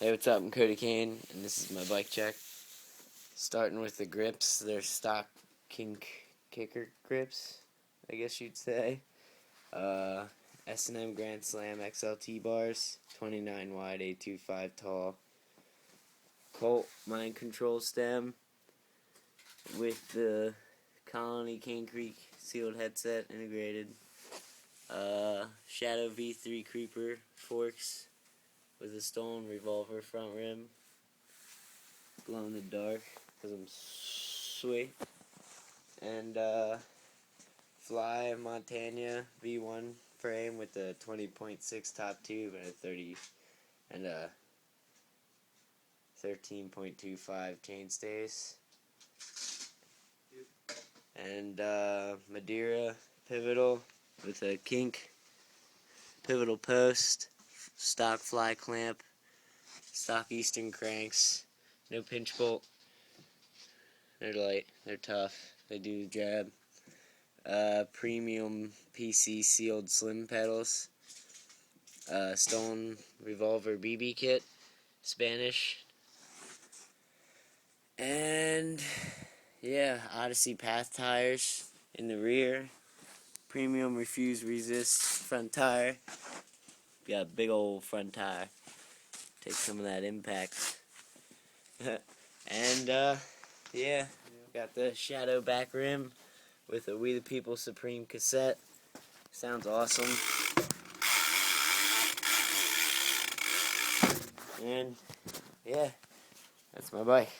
Hey, what's up? I'm Cody Kain, and this is my bike check. Starting with the grips, they're stock kicker grips, I guess you'd say. S&M Grand Slam XLT bars, 29 wide, 825 tall. Colt Mind Control stem with the Colony Cane Creek sealed headset integrated. Shadow V3 Creeper forks with a stone revolver front rim. Glow in the dark because I'm sweet. And Fly Montana V1 frame with a 20.6 top tube and a 13.25 chain stays. And Madeira pivotal with a kink pivotal post, stock fly clamp, stock Eastern cranks, no pinch bolt. They're light, they're tough, they do the job. Premium PC sealed slim pedals, Stone Revolver BB kit, Spanish, and yeah, Odyssey Path tires in the rear, premium Refuse Resist front tire. Got a big old front tire, take some of that impact. And yeah, got the Shadow back rim with a We the People Supreme cassette. Sounds awesome. And yeah, that's my bike.